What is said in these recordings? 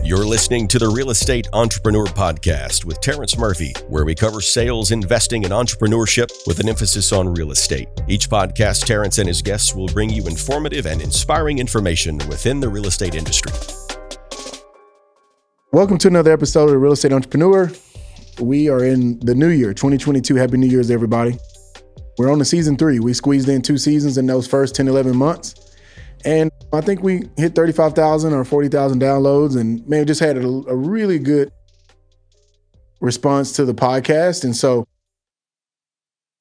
You're listening to the Real Estate Entrepreneur Podcast with Terrence Murphy, where we cover sales, investing, and entrepreneurship with an emphasis on real estate. Each podcast, Terrence and his guests will bring you informative and inspiring information within the real estate industry. Welcome to another episode of the Real Estate Entrepreneur. We are in the new year, 2022. Happy New Year's, everybody. We're on to season 3. We squeezed in 2 seasons in those first 10, 11 months. And I think we hit 35,000 or 40,000 downloads, and man, just had a really good response to the podcast. And so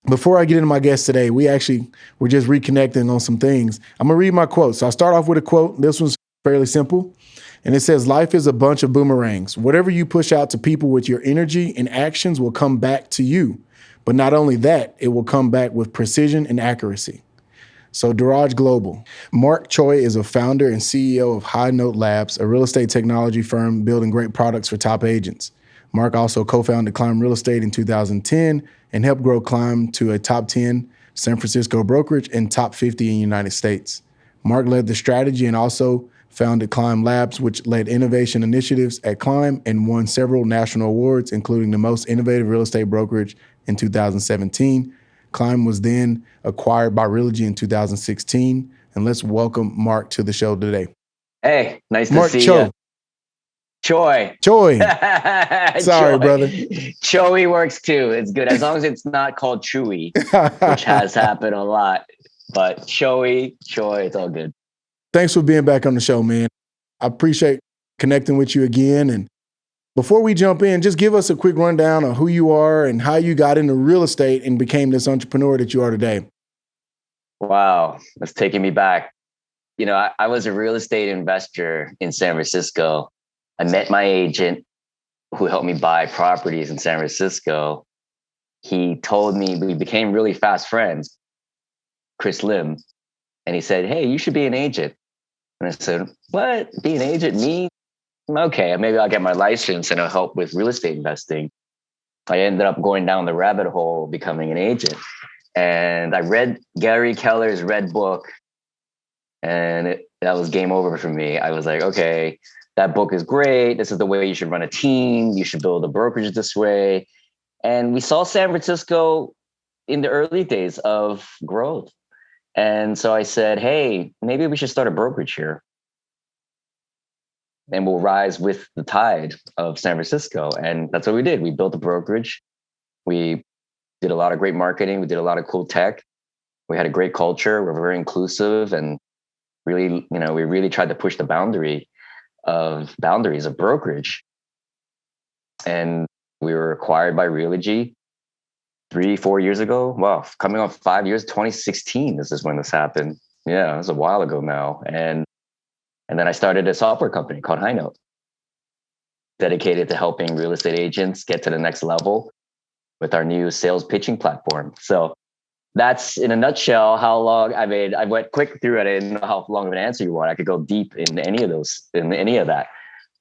before I get into my guest today, we're just reconnecting on some things. I'm going to read my quote. So I start off with a quote. This one's fairly simple. And it says, life is a bunch of boomerangs. Whatever you push out to people with your energy and actions will come back to you. But not only that, it will come back with precision and accuracy. So Brokerage Global. Mark Choey is a founder and CEO of HighNote Labs, a real estate technology firm building great products for top agents. Mark also co-founded Climb Real Estate in 2010 and helped grow Climb to a top 10 San Francisco brokerage and top 50 in the United States. Mark led the strategy and also founded Climb Labs, which led innovation initiatives at Climb and won several national awards, including the most innovative real estate brokerage in 2017. Climb was then acquired by Realogy in 2016. And let's welcome Mark to the show today. Hey, nice to see you. Choey. Sorry, Choey. brother. Choey works too. It's good. As long as it's not called Chewy, which has happened a lot. But Choey, it's all good. Thanks for being back on the show, man. I appreciate connecting with you again. And before we jump in, just give us a quick rundown of who you are and how you got into real estate and became this entrepreneur that you are today. Wow, that's taking me back. You know, I was a real estate investor in San Francisco. I met my agent who helped me buy properties in San Francisco. He told me, we became really fast friends, Chris Lim. And he said, hey, you should be an agent. And I said, what? Be an agent? Me? Okay, maybe I'll get my license and it'll help with real estate investing. I ended up going down the rabbit hole, becoming an agent. And I read Gary Keller's Red Book, and that was game over for me. I was like, okay, that book is great. This is the way you should run a team. You should build a brokerage this way. And we saw San Francisco in the early days of growth. And so I said, hey, maybe we should start a brokerage here. And we'll rise with the tide of San Francisco. And that's what we did. We built a brokerage. We did a lot of great marketing. We did a lot of cool tech. We had a great culture. We're very inclusive and really, we really tried to push the boundaries of brokerage. And we were acquired by Realogy 3-4 years ago. Wow, coming on 5 years, 2016. This is when this happened. Yeah, it was a while ago now. And then I started a software company called HighNote, dedicated to helping real estate agents get to the next level with our new sales pitching platform. So that's in a nutshell how long I went quick through it. I didn't know how long of an answer you want. I could go deep in any of that.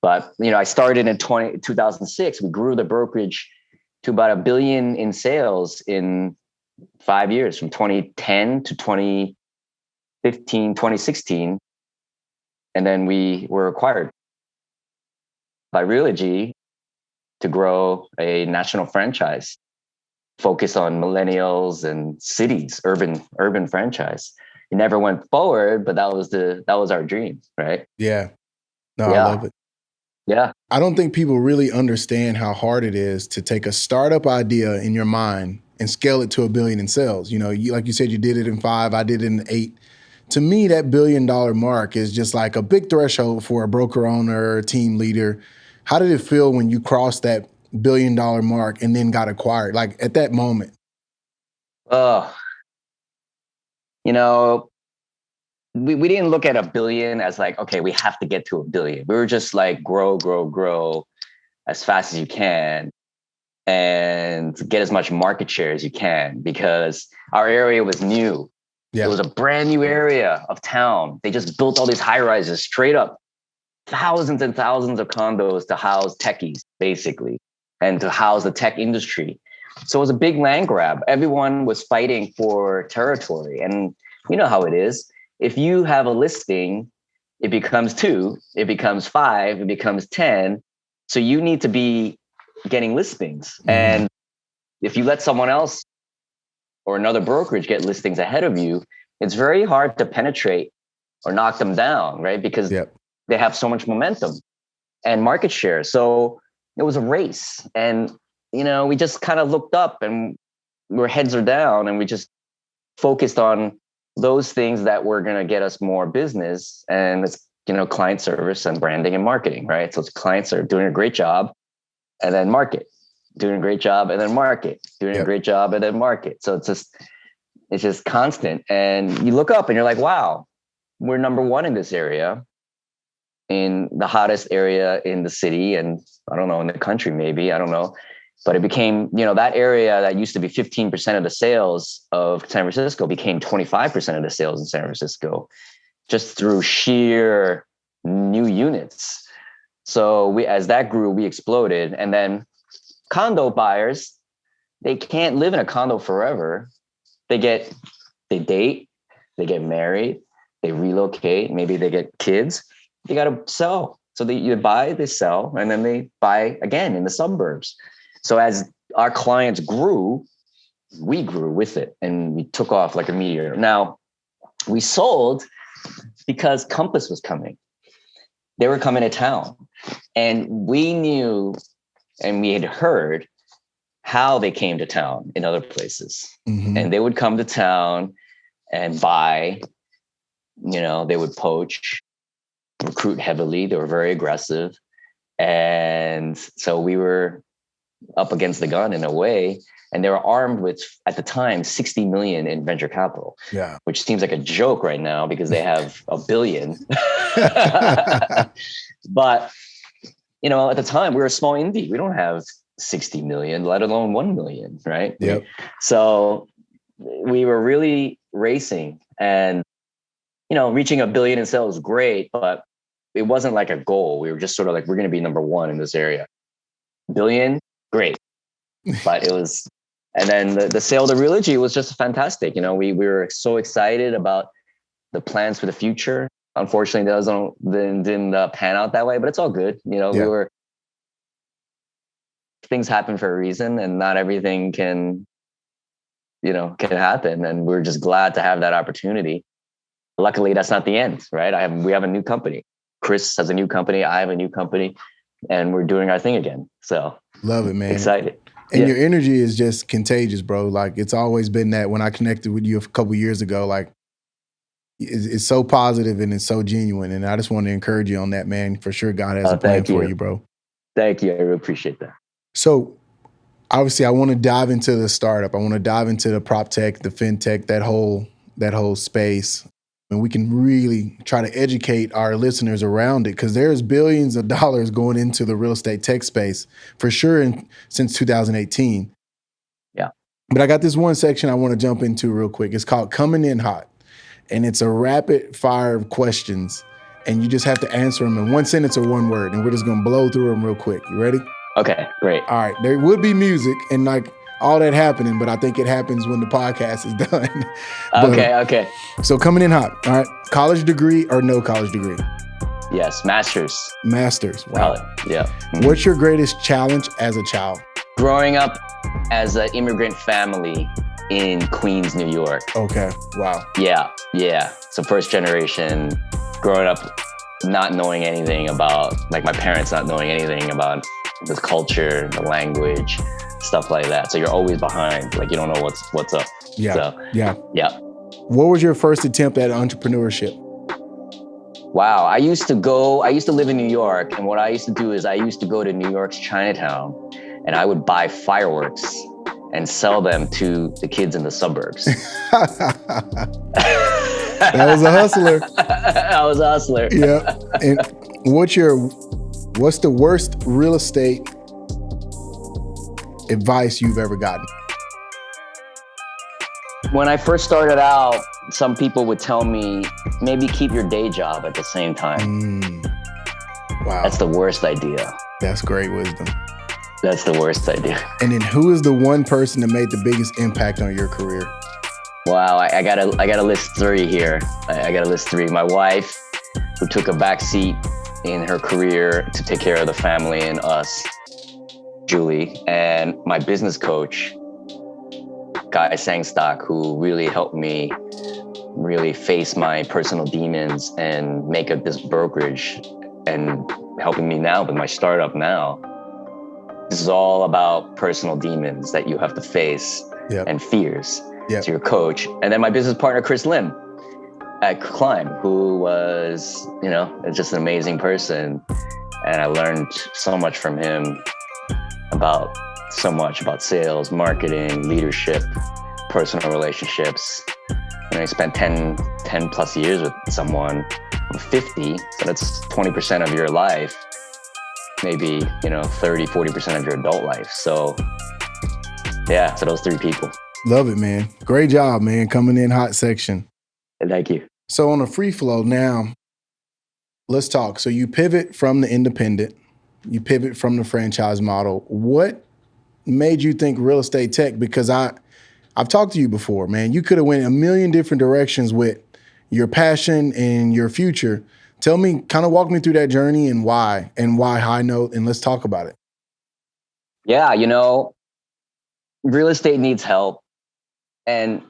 But, I started in 2006. We grew the brokerage to about $1 billion in sales in 5 years, from 2010 to 2016. And then we were acquired by Realogy to grow a national franchise, focus on millennials and cities, urban franchise. It never went forward, but that was our dream, right? Yeah. No, yeah. I love it. Yeah. I don't think people really understand how hard it is to take a startup idea in your mind and scale it to $1 billion in sales. Like you said, you did it in 5, I did it in 8. To me, that $1 billion mark is just like a big threshold for a broker owner or a team leader. How did it feel when you crossed that $1 billion mark and then got acquired? Like at that moment? Oh, we didn't look at $1 billion as like, okay, we have to get to $1 billion. We were just like, grow as fast as you can and get as much market share as you can, because our area was new. Yeah. It was a brand new area of town. They just built all these high rises straight up, thousands and thousands of condos to house techies, basically, and to house the tech industry. So it was a big land grab. Everyone was fighting for territory. And you know how it is. If you have a listing it becomes 2, it becomes 5, it becomes 10. So you need to be getting listings. And if you let someone else or another brokerage get listings ahead of you, it's very hard to penetrate or knock them down, right? Because they have so much momentum and market share. So it was a race. And, we just kind of looked up and our heads are down and we just focused on those things that were going to get us more business. And it's, client service and branding and marketing, right? So it's clients are doing a great job and then market, doing a great job and then market, doing a great job and then market. So it's just constant. And you look up and you're like, wow, we're number 1 in this area, in the hottest area in the city. And I don't know, in the country, maybe, I don't know. But it became, that area that used to be 15% of the sales of San Francisco became 25% of the sales in San Francisco, just through sheer new units. So as that grew, we exploded. And then condo buyers, they can't live in a condo forever. They date, they get married, they relocate, maybe they get kids. They got to sell. So you buy, they sell, and then they buy again in the suburbs. So as our clients grew, we grew with it and we took off like a meteor. Now, we sold because Compass was coming. They were coming to town. And we knew and we had heard how they came to town in other places. And they would come to town and buy, they would poach, recruit heavily. They were very aggressive. And so we were up against the gun in a way. And they were armed with, at the time, 60 million in venture capital, which seems like a joke right now because they have $1 billion. But, at the time we were a small indie. We don't have 60 million, let alone 1 million. Right. So we were really racing and, reaching $1 billion in sales was great, but it wasn't like a goal. We were just sort of like, we're going to be number 1 in this area. $1 billion, great. But it was, and then the sale to Realogy was just fantastic. We were so excited about the plans for the future. Unfortunately, those didn't pan out that way, but it's all good. Things happen for a reason and not everything can happen. And we're just glad to have that opportunity. Luckily, that's not the end, right? We have a new company. Chris has a new company. I have a new company and we're doing our thing again. So love it, man. Excited. And your energy is just contagious, bro. Like it's always been that. When I connected with you a couple years ago, like it's so positive and it's so genuine. And I just want to encourage you on that, man. For sure, God has a plan for you, bro. Thank you. I really appreciate that. So obviously I want to dive into the startup. I want to dive into the prop tech, the fintech, that whole space. And we can really try to educate our listeners around it because there's billions of dollars going into the real estate tech space for sure since 2018. Yeah. But I got this one section I want to jump into real quick. It's called Coming In Hot. And it's a rapid fire of questions. And you just have to answer them in one sentence or one word. And we're just going to blow through them real quick. You ready? Okay, great. All right. There would be music and like all that happening, but I think it happens when the podcast is done. Okay. So coming in hot. All right. College degree or no college degree? Yes, master's. Master's. Wow. Yeah. What's your greatest challenge as a child? Growing up as an immigrant family in Queens, New York. Okay. Wow. Yeah. So first generation, growing up not knowing anything about, like my parents not knowing anything about this culture, the language, stuff like that. So you're always behind. Like you don't know what's up. Yeah. So, yeah. What was your first attempt at entrepreneurship? Wow. I used to live in New York. And what I used to do is I used to go to New York's Chinatown and I would buy fireworks and sell them to the kids in the suburbs. That was a hustler. I was a hustler. Yeah. And what's the worst real estate advice you've ever gotten? When I first started out, some people would tell me, maybe keep your day job at the same time. Wow. That's the worst idea. That's great wisdom. That's the worst idea. And then who is the one person that made the biggest impact on your career? Wow, I gotta list 3 here. I gotta list 3. My wife, who took a back seat in her career to take care of the family and us, Julie, and my business coach, Guy Sangstock, who really helped me really face my personal demons and make up this brokerage, and helping me now with my startup now. This is all about personal demons that you have to face and fears. To your coach. And then my business partner, Chris Lim at Climb, who was, just an amazing person. And I learned so much from him about sales, marketing, leadership, personal relationships. And I spent 10 plus years with someone. I'm 50, so that's 20% of your life, maybe, 30, 40% of your adult life. So yeah, so those three people. Love it, man. Great job, man. Coming in hot section. Thank you. So on a free flow now, let's talk. So you pivot from the independent, you pivot from the franchise model. What made you think real estate tech? Because I've talked to you before, man. You could have went a million different directions with your passion and your future. Tell me, kind of walk me through that journey and why HighNote, and let's talk about it. Yeah, real estate needs help. And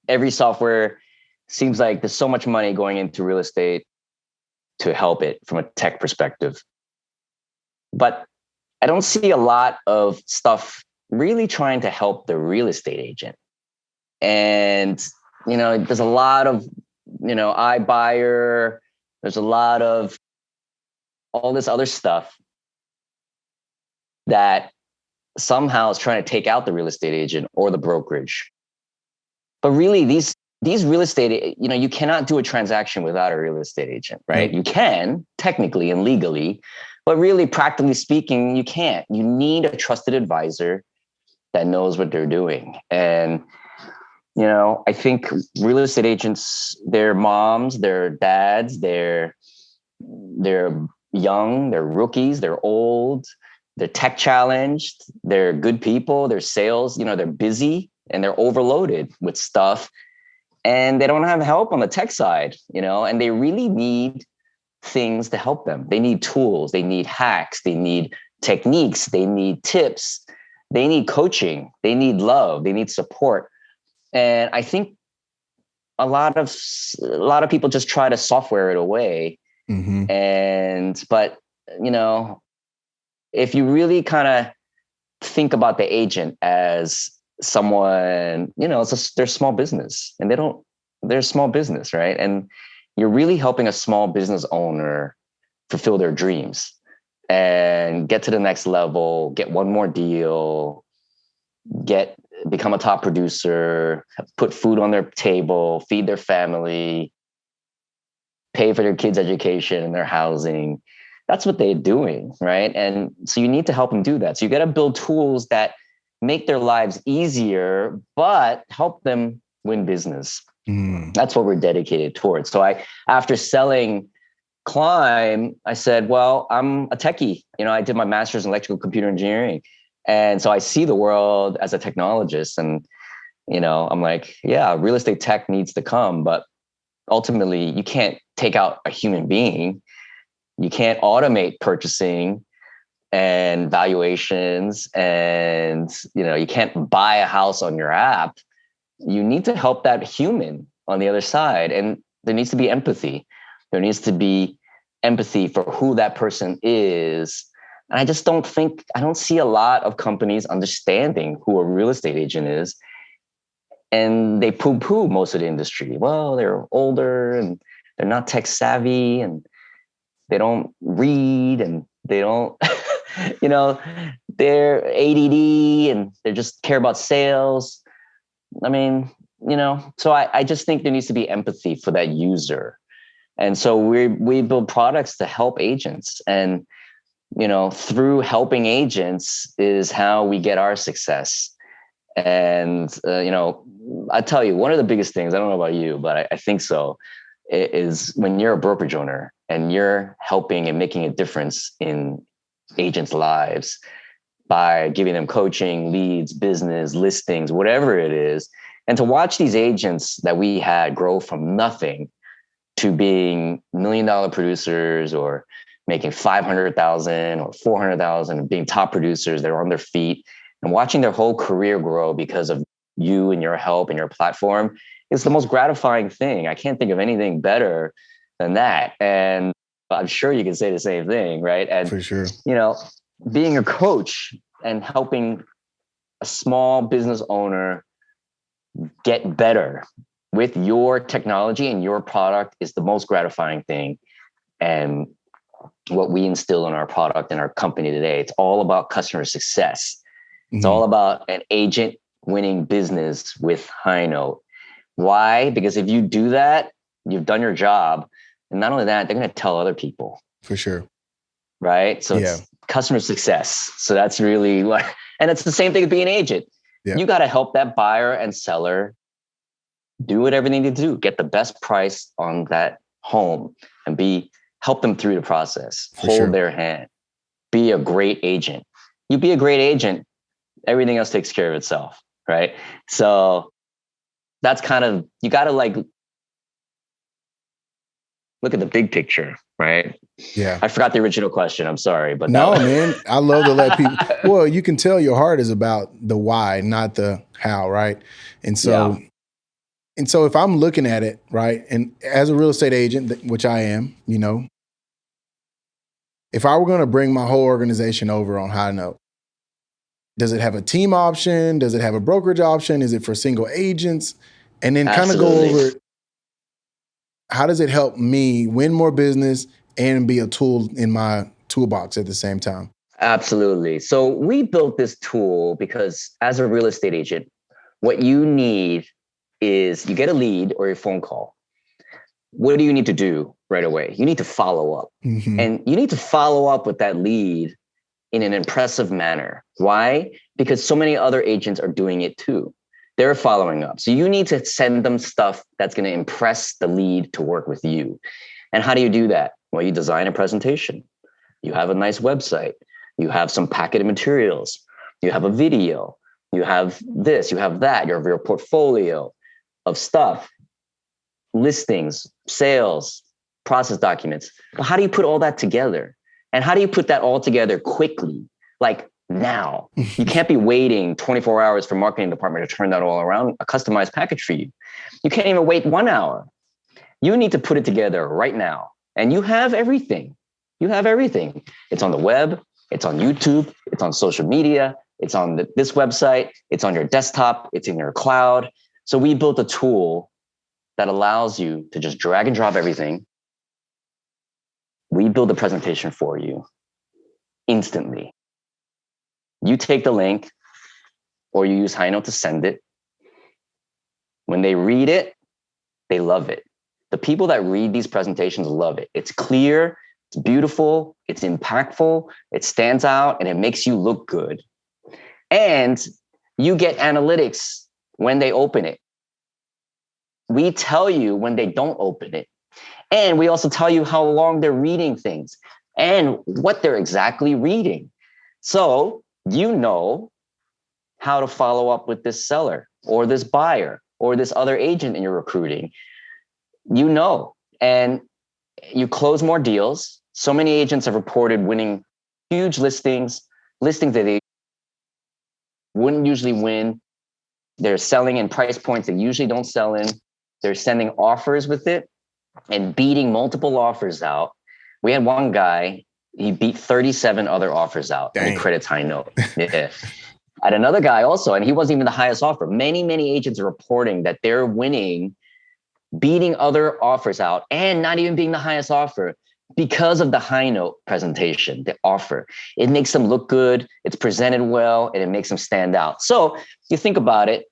every software seems like there's so much money going into real estate to help it from a tech perspective. But I don't see a lot of stuff really trying to help the real estate agent. And, there's a lot of, iBuyer, there's a lot of all this other stuff that somehow is trying to take out the real estate agent or the brokerage. But really, these real estate, you cannot do a transaction without a real estate agent, right? You can technically and legally, but really, practically speaking, you can't. You need a trusted advisor that knows what they're doing. And, I think real estate agents, they're moms, they're dads, they're young, they're rookies, they're old, they're tech challenged, they're good people, they're sales, they're busy. And they're overloaded with stuff, and they don't have help on the tech side, and they really need things to help them. They need tools, they need hacks, they need techniques, they need tips, they need coaching, they need love, they need support. And I think a lot of people just try to software it away. But if you really kind of think about the agent as someone, they're small business, and they're small business, right? And you're really helping a small business owner fulfill their dreams and get to the next level, get one more deal, become a top producer, put food on their table, feed their family, pay for their kids' education and their housing. That's what they're doing, right? And so you need to help them do that. So you got to build tools that make their lives easier, but help them win business. That's what we're dedicated towards. So after selling Climb, I said, well, I'm a techie. I did my master's in electrical computer engineering. And so I see the world as a technologist, and, I'm like, yeah, real estate tech needs to come, but ultimately you can't take out a human being. You can't automate purchasing and valuations, and you can't buy a house on your app. You need to help that human on the other side, and there needs to be empathy. There needs to be empathy for who that person is. And I don't see a lot of companies understanding who a real estate agent is, and they poo-poo most of the industry. Well, they're older and they're not tech savvy, and they don't read, and they don't they're ADD, and they just care about sales. I mean, so I just think there needs to be empathy for that user. And so we build products to help agents, and, through helping agents is how we get our success. And, I tell you, one of the biggest things, I don't know about you, but I think so, is when you're a brokerage owner and you're helping and making a difference in agents' lives by giving them coaching, leads, business, listings, whatever it is. And to watch these agents that we had grow from nothing to being $1 million producers or making 500,000 or 400,000 and being top producers. They're on their feet and watching their whole career grow because of you and your help and your platform is the most gratifying thing. I can't think of anything better than that. And I'm sure you can say the same thing, right? And for sure, being a coach and helping a small business owner get better with your technology and your product is the most gratifying thing. And what we instill in our product and our company today, it's all about customer success. It's all about an agent winning business with HighNote. Why? Because if you do that, you've done your job. And not only that, they're going to tell other people. For sure. Right? So it's customer success. So that's really what, and it's the same thing as being an agent. Yeah. You got to help that buyer and seller do whatever they need to do, get the best price on that home and help them through the process, hold their hand, be a great agent. You be a great agent, everything else takes care of itself. Right. So that's kind of, you got to like look at the big picture. Right. Yeah. I forgot the original question. I'm sorry, but no, man, I love to let people, well, you can tell your heart is about the why, not the how. Right. And so, if I'm looking at it, right, and as a real estate agent, which I am, if I were going to bring my whole organization over on HighNote, does it have a team option? Does it have a brokerage option? Is it for single agents? And then kind of go over how does it help me win more business and be a tool in my toolbox at the same time? Absolutely. So we built this tool because as a real estate agent, what you need is you get a lead or a phone call. What do you need to do right away? You need to follow up. And you need to follow up with that lead in an impressive manner. Why? Because so many other agents are doing it too. They're following up. So you need to send them stuff that's going to impress the lead to work with you. And how do you do that? Well, you design a presentation. You have a nice website. You have some packeted materials. You have a video. You have this, you have that. You have your portfolio of stuff, listings, sales, process documents. But how do you put all that together? And how do you put that all together quickly? Like now, you can't be waiting 24 hours for marketing department to turn that all around, a customized package for you. You can't even wait 1 hour. You need to put it together right now. And you have everything. You have everything. It's on the web. It's on YouTube. It's on social media. It's on this website. It's on your desktop. It's in your cloud. So we built a tool that allows you to just drag and drop everything. We build a presentation for you instantly. You take the link or you use HighNote to send it. When they read it, they love it. The people that read these presentations love it. It's clear, it's beautiful, it's impactful, it stands out, and it makes you look good. And you get analytics when they open it. We tell you when they don't open it. And we also tell you how long they're reading things and what they're exactly reading. So you know how to follow up with this seller or this buyer or this other agent in your recruiting. You know, and you close more deals. So many agents have reported winning huge listings that they wouldn't usually win. They're selling in price points they usually don't sell in. They're sending offers with it and beating multiple offers out. We had one guy, he beat 37 other offers out. Dang. And he credits HighNote. Yeah. I had another guy also, and he wasn't even the highest offer. Many agents are reporting that they're winning, beating other offers out and not even being the highest offer because of the HighNote presentation, the offer. It makes them look good, it's presented well, and it makes them stand out. So you think about it,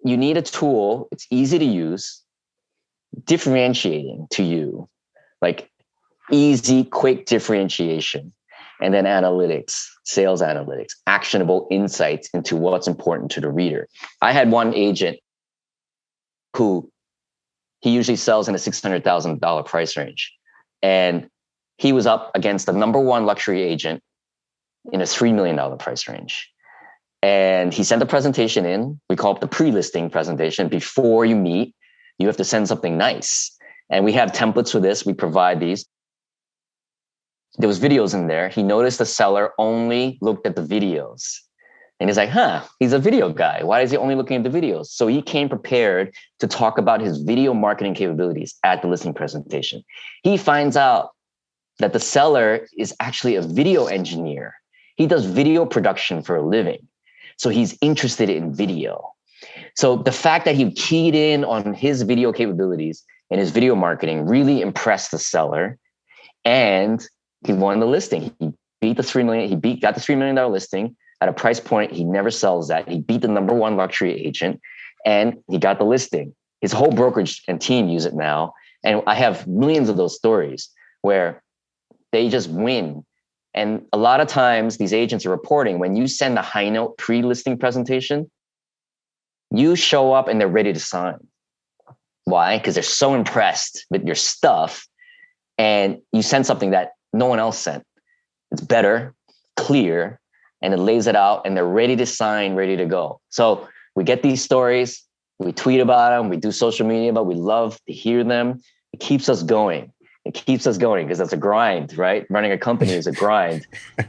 you need a tool, it's easy to use, differentiating to you, like easy, quick differentiation, and then analytics, sales analytics, actionable insights into what's important to the reader. I had one agent who he usually sells in a $600,000 price range. And he was up against the number one luxury agent in a $3 million price range. And he sent a presentation in. We call it the pre-listing presentation. Before you meet, you have to send something nice. And we have templates for this. We provide these. There was videos in there. He noticed the seller only looked at the videos. And he's like, he's a video guy. Why is he only looking at the videos? So he came prepared to talk about his video marketing capabilities at the listing presentation. He finds out that the seller is actually a video engineer. He does video production for a living. So he's interested in video. So the fact that he keyed in on his video capabilities and his video marketing really impressed the seller. And he won the listing. He beat the $3 million. Got the $3 million listing at a price point he never sells at. He beat the number one luxury agent, and he got the listing. His whole brokerage and team use it now. And I have millions of those stories where they just win. And a lot of times these agents are reporting when you send a HighNote pre-listing presentation, you show up and they're ready to sign. Why? Because they're so impressed with your stuff, and you send something that no one else sent. It's better, clear, and it lays it out, and they're ready to sign, ready to go. So we get these stories, we tweet about them, we do social media, but we love to hear them. It keeps us going. It keeps us going because that's a grind, right? Running a company is a grind.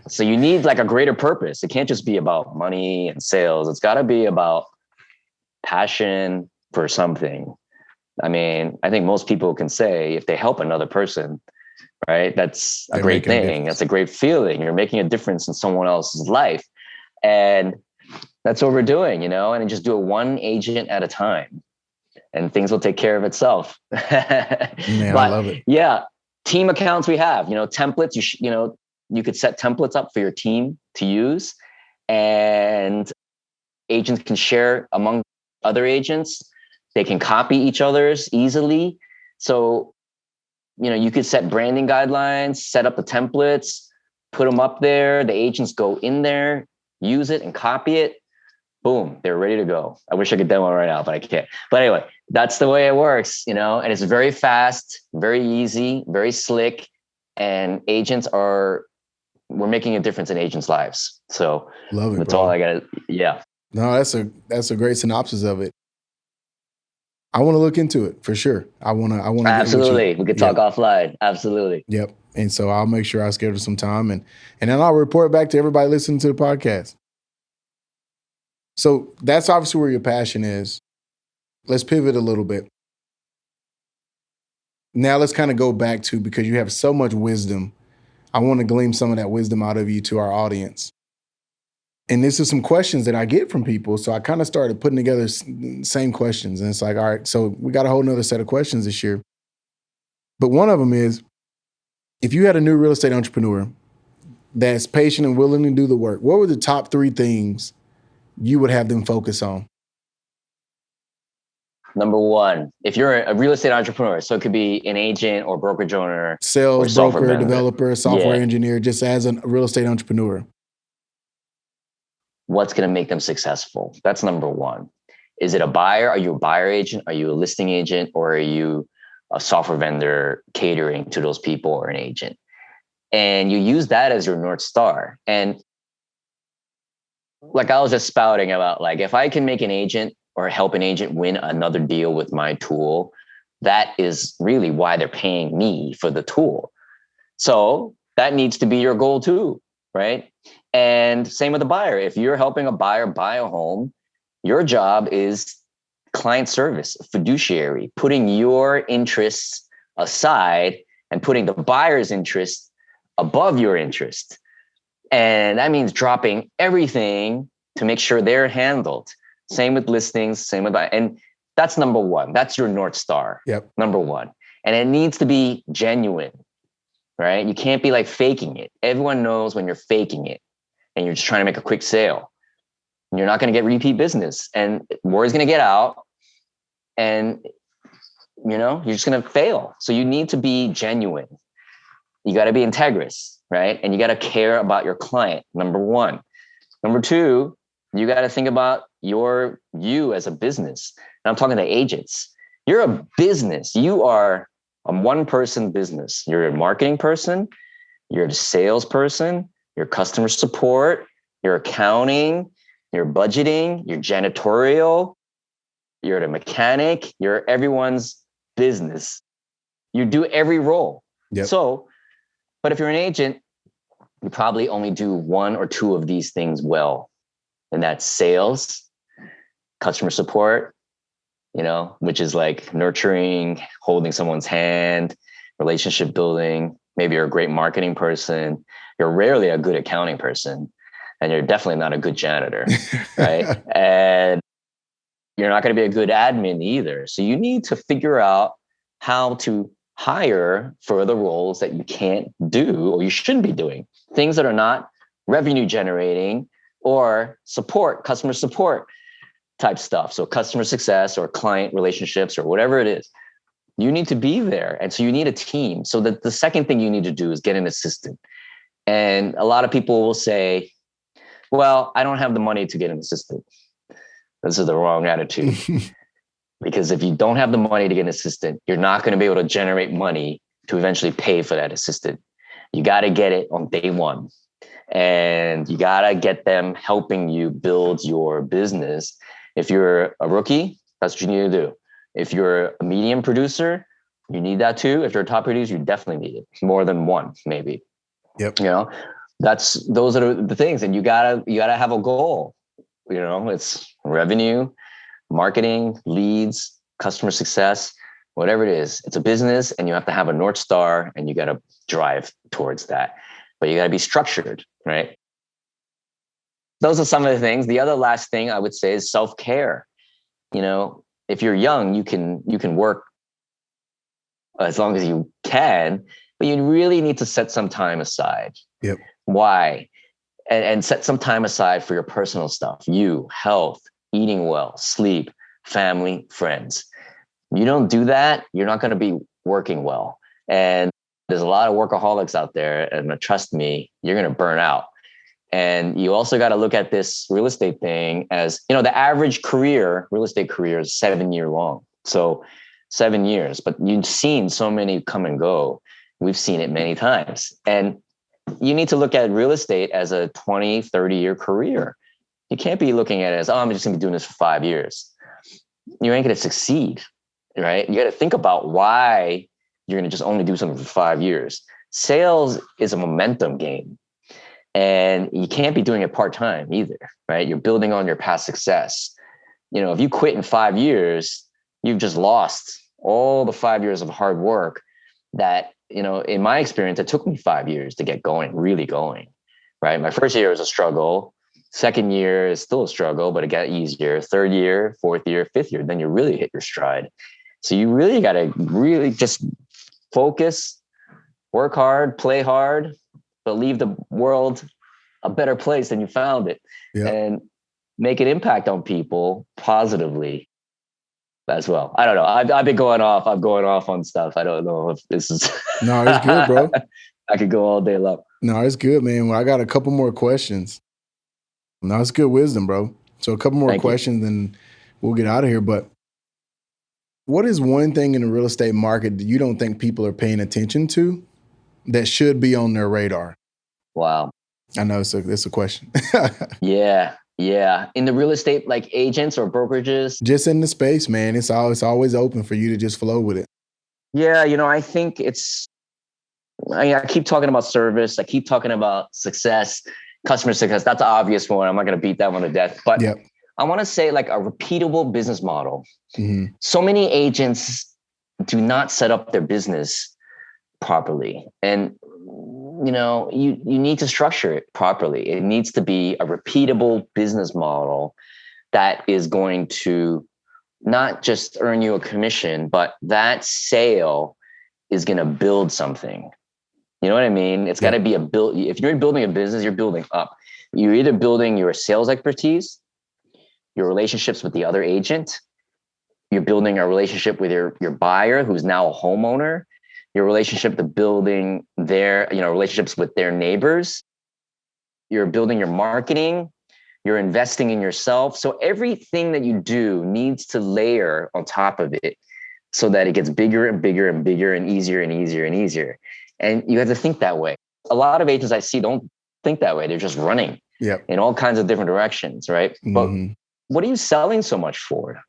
So you need like a greater purpose. It can't just be about money and sales. It's got to be about passion for something. I mean, I think most people can say if they help another person, right? That's a great thing. That's a great feeling. You're making a difference in someone else's life. And that's what we're doing, and just do it one agent at a time, and things will take care of itself. Man, I love it. Yeah. Team accounts we have, templates, you could set templates up for your team to use, and agents can share among other agents. They can copy each other's easily. So, you could set branding guidelines, set up the templates, put them up there. The agents go in there, use it and copy it. Boom, they're ready to go. I wish I could demo right now, but I can't. But anyway, that's the way it works, and it's very fast, very easy, very slick. And we're making a difference in agents' lives. So love it, that's bro. all I got. Yeah. No, that's a great synopsis of it. I want to look into it for sure. I want to. Absolutely. We could talk offline. Absolutely. Yep. And so I'll make sure I schedule some time and then I'll report back to everybody listening to the podcast. So that's obviously where your passion is. Let's pivot a little bit. Now let's kind of go back to, because you have so much wisdom, I want to glean some of that wisdom out of you to our audience. And this is some questions that I get from people. So I kind of started putting together same questions. And it's like, all right, so we got a whole nother set of questions this year. But one of them is, if you had a new real estate entrepreneur that's patient and willing to do the work, what were the top 3 things you would have them focus on? Number 1, if you're a real estate entrepreneur, so it could be an agent or brokerage owner, sales, broker, developer, software engineer, just as a real estate entrepreneur. What's going to make them successful? That's number 1. Is it a buyer? Are you a buyer agent? Are you a listing agent? Or are you a software vendor catering to those people, or an agent? And you use that as your North Star. And like I was just spouting about, like, if I can make an agent or help an agent win another deal with my tool, that is really why they're paying me for the tool. So that needs to be your goal too, right? And same with the buyer. If you're helping a buyer buy a home, your job is client service, fiduciary, putting your interests aside and putting the buyer's interest above your interest. And that means dropping everything to make sure they're handled. Same with listings, same with, and that's number 1. That's your North Star. Yep. Number 1. And it needs to be genuine, right? You can't be like faking it. Everyone knows when you're faking it and you're just trying to make a quick sale. You're not going to get repeat business, and word's going to get out, and you're just going to fail. So you need to be genuine. You got to be integrous, right? And you got to care about your client. Number 1. Number 2, you got to think about you as a business. And I'm talking to agents. You're a business. You are a one-person business. You're a marketing person. You're a salesperson. You're customer support. You're accounting. You're budgeting. You're janitorial. You're the mechanic. You're everyone's business. You do every role. Yep. So, but if you're an agent, you probably only do one or two of these things well. And that's sales, customer support, which is like nurturing, holding someone's hand, relationship building. Maybe you're a great marketing person. You're rarely a good accounting person. And you're definitely not a good janitor, right? And you're not going to be a good admin either. So you need to figure out how to hire for the roles that you can't do or you shouldn't be doing. Things that are not revenue generating or customer support type stuff. So customer success or client relationships or whatever it is. You need to be there. And so you need a team. So that the second thing you need to do is get an assistant. And a lot of people will say, well, I don't have the money to get an assistant. This is the wrong attitude. Because if you don't have the money to get an assistant, you're not going to be able to generate money to eventually pay for that assistant. You got to get it on day one. And you got to get them helping you build your business. If you're a rookie, that's what you need to do. If you're a medium producer, you need that too. If you're a top producer, you definitely need it. More than one, maybe. Yep. Those are the things. And you gotta have a goal. It's revenue, marketing, leads, customer success, whatever it is. It's a business and you have to have a North Star and you got to drive towards that. But you got to be structured, right? Those are some of the things. The other last thing I would say is self-care. If you're young, you can work as long as you can, but you really need to set some time aside. Yep. Why? And set some time aside for your personal stuff, health, eating well, sleep, family, friends. You don't do that, you're not going to be working well. And there's a lot of workaholics out there. And trust me, you're going to burn out. And you also got to look at this real estate thing as, the average real estate career is 7 year long. So 7 years, but you've seen so many come and go. We've seen it many times. And you need to look at real estate as a 20, 30-year career. You can't be looking at it as, I'm just going to be doing this for 5 years. You ain't going to succeed, right? You got to think about why you're going to just only do something for 5 years. Sales is a momentum game. And you can't be doing it part-time either, right? You're building on your past success. If you quit in 5 years, you've just lost all the 5 years of hard work that, in my experience, it took me 5 years to get going, really going, right? My first year was a struggle. Second year is still a struggle, but it got easier. Third year, fourth year, fifth year, then you really hit your stride. So you really got to really just focus, work hard, play hard, but leave the world a better place than you found it. Yeah. And make an impact on people positively as well. I don't know. I've been going off. I'm going off on stuff. I don't know if this is. No, it's good, bro. I could go all day long. No, it's good, man. Well, I got a couple more questions. No, it's good wisdom, bro. So a couple more questions and we'll get out of here. But what is one thing in the real estate market that you don't think people are paying attention to that should be on their radar? Wow. I know it's a question. Yeah. In the real estate, like agents or brokerages? Just in the space, man. It's always open for you to just flow with it. Yeah. I think I keep talking about service. I keep talking about success, customer success. That's an obvious one. I'm not going to beat that one to death. But yep. I want to say like a repeatable business model. Mm-hmm. So many agents do not set up their business properly. And, you need to structure it properly. It needs to be a repeatable business model that is going to not just earn you a commission, but that sale is going to build something. You know what I mean? It's got to be if you're building a business, you're building up. You're either building your sales expertise, your relationships with the other agent. You're building a relationship with your buyer, who's now a homeowner. Your relationship to building their, relationships with their neighbors. You're building your marketing. You're investing in yourself. So everything that you do needs to layer on top of it so that it gets bigger and bigger and bigger and easier and easier and easier. And you have to think that way. A lot of agents I see don't think that way. They're just running in all kinds of different directions, right? Mm-hmm. But what are you selling so much for?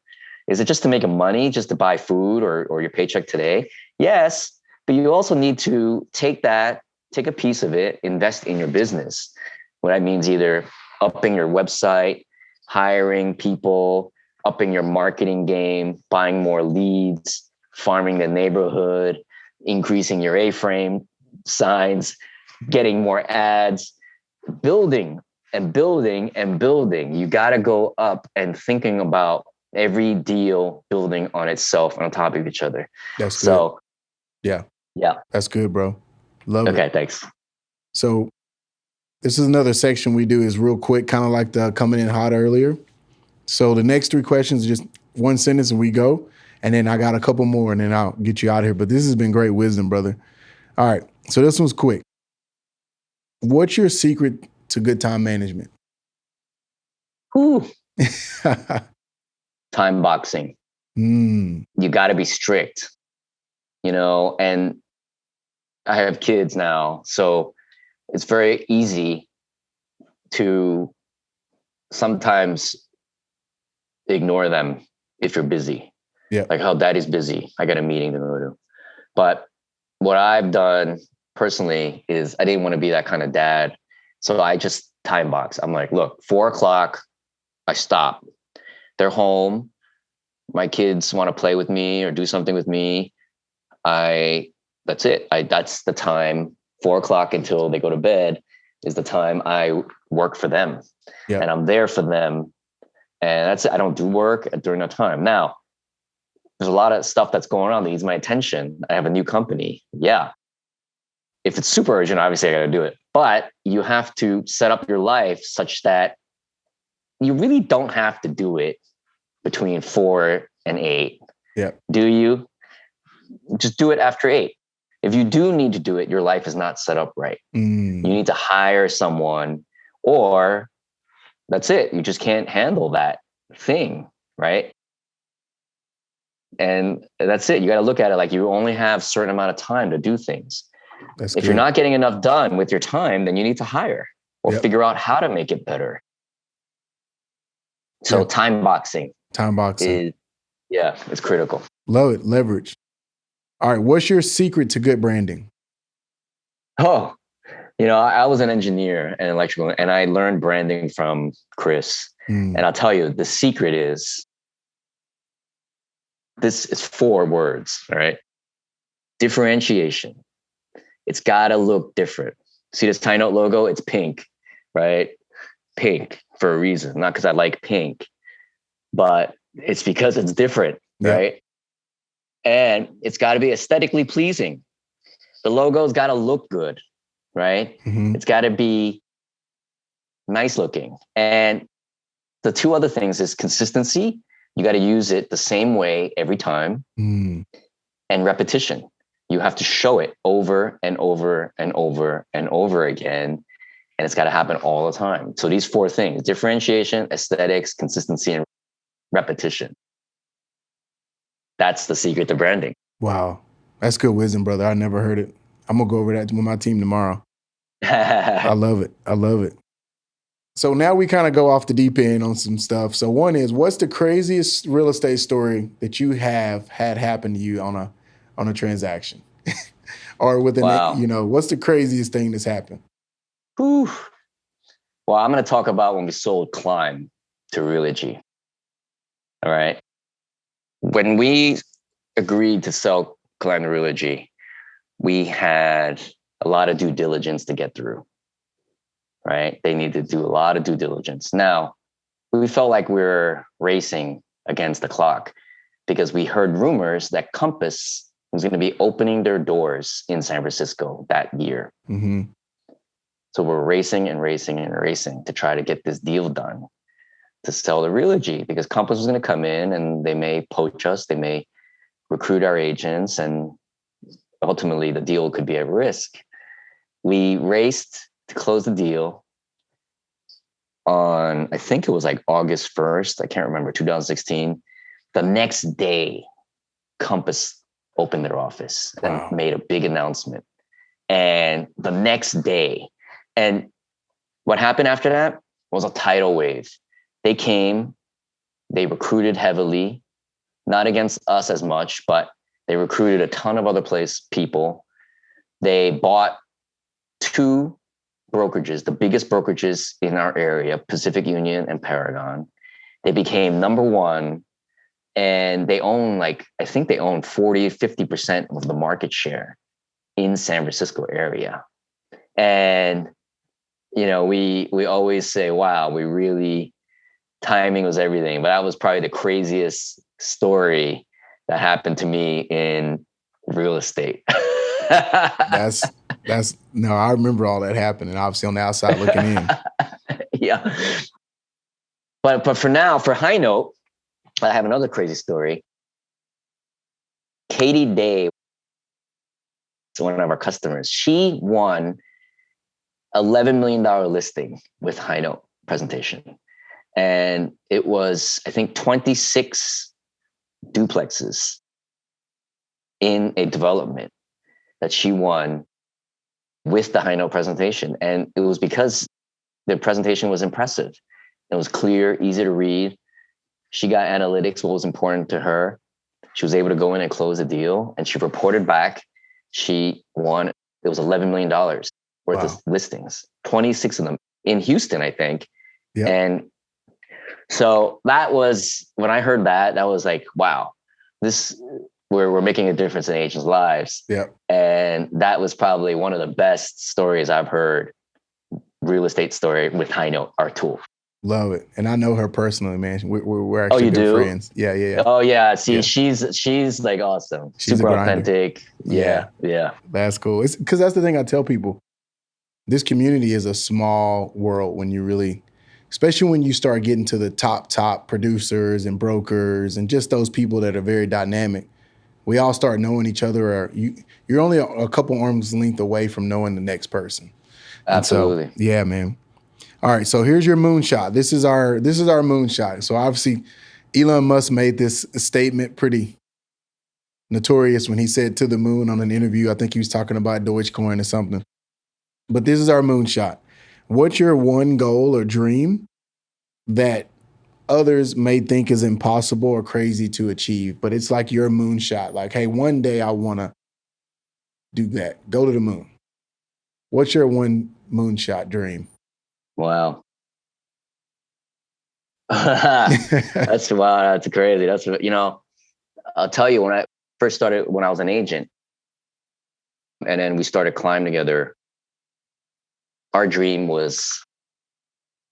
Is it just to make money, just to buy food or your paycheck today? Yes, but you also need to take a piece of it, invest in your business. What that means, either upping your website, hiring people, upping your marketing game, buying more leads, farming the neighborhood, increasing your A-frame signs, getting more ads, building and building and building. You got to go up and thinking about every deal building on itself on top of each other. That's good. So, yeah. Yeah. That's good, bro. Love it. Okay, thanks. So this is another section we do is real quick, kind of like the coming in hot earlier. So the next 3 questions, just one sentence and we go. And then I got a couple more and then I'll get you out of here. But this has been great wisdom, brother. All right. So this one's quick. What's your secret to good time management? Whew. Time boxing. You got to be strict, and I have kids now. So it's very easy to sometimes ignore them if you're busy. Yeah. Like, oh, daddy's busy, I got a meeting to go to. But what I've done personally is I didn't want to be that kind of dad. So I just time box. I'm like, look, 4:00, I stop. They're home. My kids want to play with me or do something with me. That's it. That's the time. 4:00 until they go to bed is the time I work for them. Yeah. And I'm there for them. And that's it. I don't do work during that time. Now, there's a lot of stuff that's going on that needs my attention. I have a new company. Yeah. If it's super urgent, obviously I got to do it. But you have to set up your life such that you really don't have to do it between 4 and 8. Yeah. Do you? Just do it after 8. If you do need to do it, your life is not set up right. You need to hire someone, or that's it. You just can't handle that thing, right? And that's it. You got to look at it like you only have a certain amount of time to do things. If you're not getting enough done with your time, then you need to hire or figure out how to make it better. So time boxing. Time boxing. It's critical. Love it. Leverage. All right. What's your secret to good branding? Oh, I was an engineer and electrical, and I learned branding from Chris. And I'll tell you, the secret is, this is 4 words. All right. Differentiation. It's got to look different. See this HighNote logo? It's pink, right? Pink for a reason, not because I like pink, but it's because it's different, right? And it's got to be aesthetically pleasing. The logo's got to look good, right? It's got to be nice looking. And the 2 other things is consistency. You got to use it the same way every time. And repetition. You have to show it over and over and over and over again. And it's got to happen all the time. So these 4 things: differentiation, aesthetics, consistency, and repetition. That's the secret to branding. Wow. That's good wisdom, brother. I never heard it. I'm going to go over that with my team tomorrow. I love it. I love it. So now we kind of go off the deep end on some stuff. So one is, what's the craziest real estate story that you have had happen to you on a transaction? Or within, what's the craziest thing that's happened? Whew. Well, I'm going to talk about when we sold Climb to Realogy. All right. When we agreed to sell Climb to Realogy, we had a lot of due diligence to get through, right? They needed to do a lot of due diligence. Now, we felt like we were racing against the clock because we heard rumors that Compass was going to be opening their doors in San Francisco that year. So we're racing and racing and racing to try to get this deal done to sell the Realogy, because Compass was going to come in and they may poach us, they may recruit our agents, and ultimately the deal could be at risk. We raced to close the deal on, I think it was like August 1st. I can't remember, 2016. The next day, Compass opened their office and made a big announcement. And the next day, and what happened after that was a tidal wave. They came, they recruited heavily, not against us as much, but they recruited a ton of other people. They bought 2 brokerages, the biggest brokerages in our area, Pacific Union and Paragon. They became number 1, and they own I think they own 40-50% of the market share in San Francisco area. And, we always say, wow, timing was everything. But that was probably the craziest story that happened to me in real estate. No, I remember all that happening, obviously on the outside looking in. Yeah. But for now, for HighNote, I have another crazy story. Katie Day, one of our customers, she won $11 million listing with HighNote presentation. And it was, I think, 26 duplexes in a development that she won with the HighNote presentation. And it was because the presentation was impressive. It was clear, easy to read. She got analytics, what was important to her. She was able to go in and close a deal, and she reported back. She won, it was $11 million worth of listings, 26 of them in Houston, I think. Yep. And so that was, when I heard that was like, wow, we're making a difference in agents' lives. Yep. And that was probably one of the best stories I've heard, real estate story with HighNote, our tool. Love it. And I know her personally, man. We're actually good friends. Yeah. Oh yeah. See, she's like awesome. She's super authentic. Yeah. That's cool. It's because that's the thing I tell people. This community is a small world when you really, especially when you start getting to the top producers and brokers and just those people that are very dynamic. We all start knowing each other, or you're only a couple arms length away from knowing the next person. Absolutely. So, yeah, man. All right, so here's your moonshot. This is our moonshot. So obviously, Elon Musk made this statement pretty notorious when he said to the moon on an interview. I think he was talking about Dogecoin or something. But this is our moonshot. What's your one goal or dream that others may think is impossible or crazy to achieve, but it's like your moonshot? Like, hey, one day I want to do that. Go to the moon. What's your one moonshot dream? Wow. That's crazy. That's, I'll tell you, when I first started, when I was an agent, and then we started Climb together, our dream was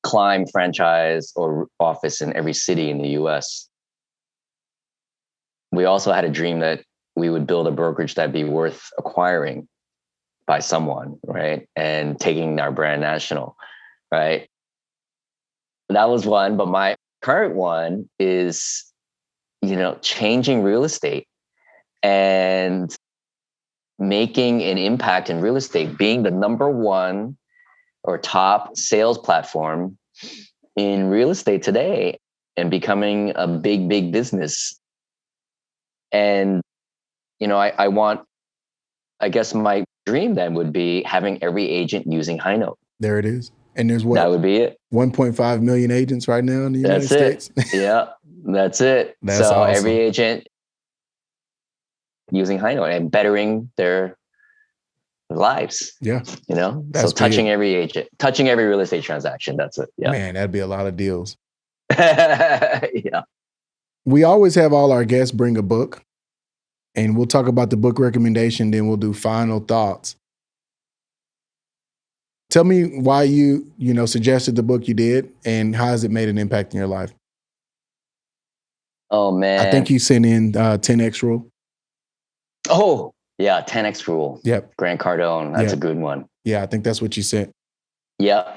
Climb franchise or office in every city in the US. We also had a dream that we would build a brokerage that'd be worth acquiring by someone, right? And taking our brand national. Right. That was one. But my current one is, changing real estate and making an impact in real estate, being the number 1 or top sales platform in real estate today and becoming a big, big business. And, I guess my dream then would be having every agent using HighNote. There it is. And there's what? That would be it. 1.5 million agents right now in the United States. Yeah, that's it. That's so awesome. Every agent using HighNote and bettering their lives. Yeah. So touching every agent, touching every real estate transaction. That's it. Yeah. Man, that'd be a lot of deals. Yeah. We always have all our guests bring a book, and we'll talk about the book recommendation. Then we'll do final thoughts. Tell me why you suggested the book you did, and how has it made an impact in your life? Oh, man. I think you sent in 10X Rule. Oh, yeah. 10X Rule. Yep. Grant Cardone. That's a good one. Yeah, I think that's what you sent. Yeah.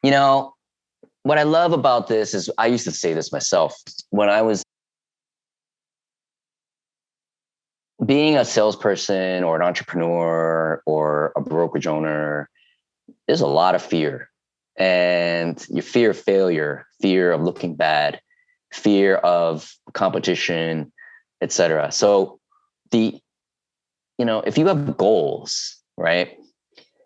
What I love about this is, I used to say this myself when I was being a salesperson or an entrepreneur or a brokerage owner. There's a lot of fear, and you fear of failure, fear of looking bad, fear of competition, etc. So if you have goals, right,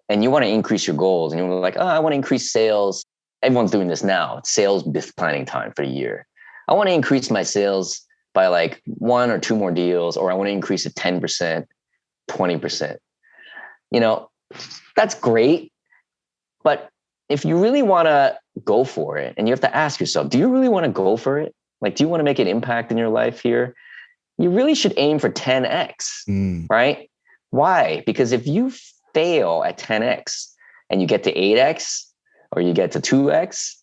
and you want to increase your goals, and you're like, oh, I want to increase sales. Everyone's doing this now. It's sales planning time for the year. I want to increase my sales by like 1 or 2 more deals, or I want to increase it 10%, 20%. You know, that's great. But if you really want to go for it, and you have to ask yourself, do you really want to go for it? Like, do you want to make an impact in your life here? You really should aim for 10x, right? Why? Because if you fail at 10x and you get to 8x or you get to 2x,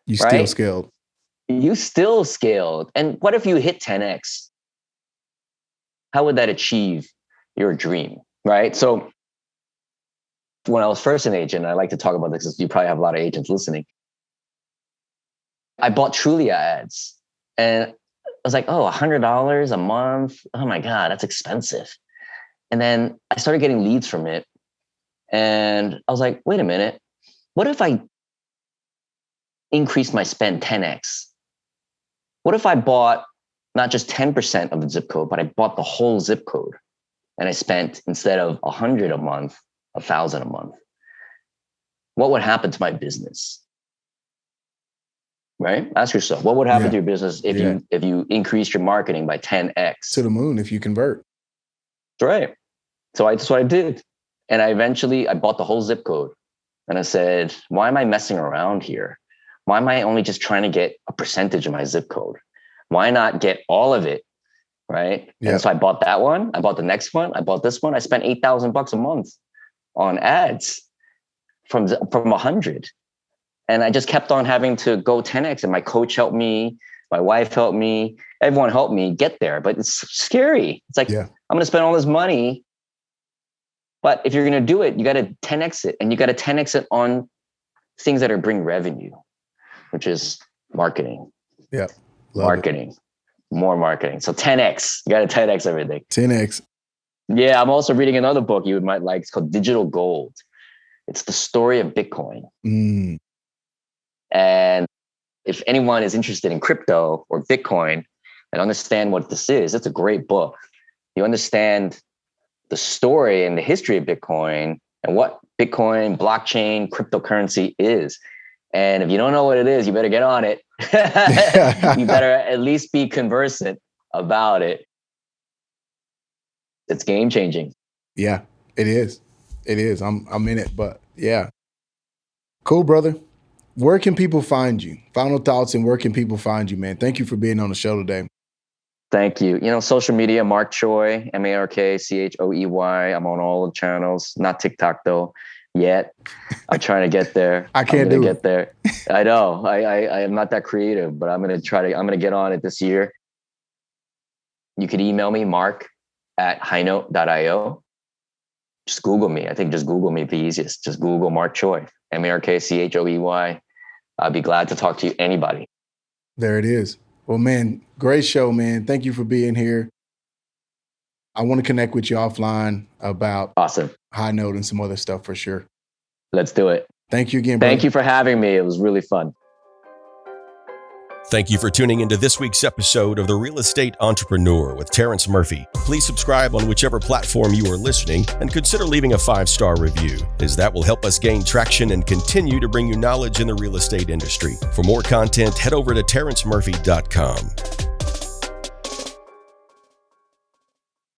you still scaled. You still scaled. And what if you hit 10x? How would that achieve your dream, right? So when I was first an agent, I like to talk about this because you probably have a lot of agents listening. I bought Trulia ads and I was like, oh, $100 a month. Oh my God, that's expensive. And then I started getting leads from it. And I was like, wait a minute. What if I increased my spend 10x? What if I bought not just 10% of the zip code, but I bought the whole zip code and I spent, instead of 100 a month, 1,000 a month? What would happen to my business? Right? Ask yourself, what would happen to your business if you increase your marketing by 10x? To the moon if you convert. That's right. So that's what I did. And I bought the whole zip code. And I said, why am I messing around here? Why am I only just trying to get a percentage of my zip code? Why not get all of it? Right. Yeah. And so I bought that one. I bought the next one. I bought this one. I spent $8,000 a month on ads from 100. And I just kept on having to go 10x. And my coach helped me. My wife helped me. Everyone helped me get there. But it's scary. It's like, I'm going to spend all this money. But if you're going to do it, you got to 10x it. And you got to 10x it on things that are bring revenue, which is marketing. Yeah. Marketing. More marketing. So 10x. You got to 10x everything. 10x. Yeah. I'm also reading another book you might like. It's called Digital Gold. It's the story of Bitcoin. And if anyone is interested in crypto or Bitcoin and understand what this is, it's a great book. You understand the story and the history of Bitcoin and what Bitcoin, blockchain, cryptocurrency is. And if you don't know what it is, you better get on it. You better at least be conversant about it. It's game changing. Yeah, it is. It is. I'm in it, but yeah. Cool, brother. Where can people find you? Final thoughts, and where can people find you, man? Thank you for being on the show today. Thank you. You know, social media, Mark Choey, MarkChoey. I'm on all the channels. Not TikTok though, yet. I'm trying to get there. I can't do it. There. I know. I am not that creative, but I'm going to get on it this year. You could email me, mark@highnote.io. Just Google me. I think just Google me, the easiest. Just Google Mark Choey, MarkChoey. I'd be glad to talk to you, anybody. There it is. Well, man, great show, man. Thank you for being here. I want to connect with you offline about HighNote and some other stuff for sure. Let's do it. Thank you again, brother. Thank you for having me. It was really fun. Thank you for tuning into this week's episode of The Real Estate Entrepreneur with Terrence Murphy. Please subscribe on whichever platform you are listening and consider leaving a 5-star review, as that will help us gain traction and continue to bring you knowledge in the real estate industry. For more content, head over to terrencemurphy.com.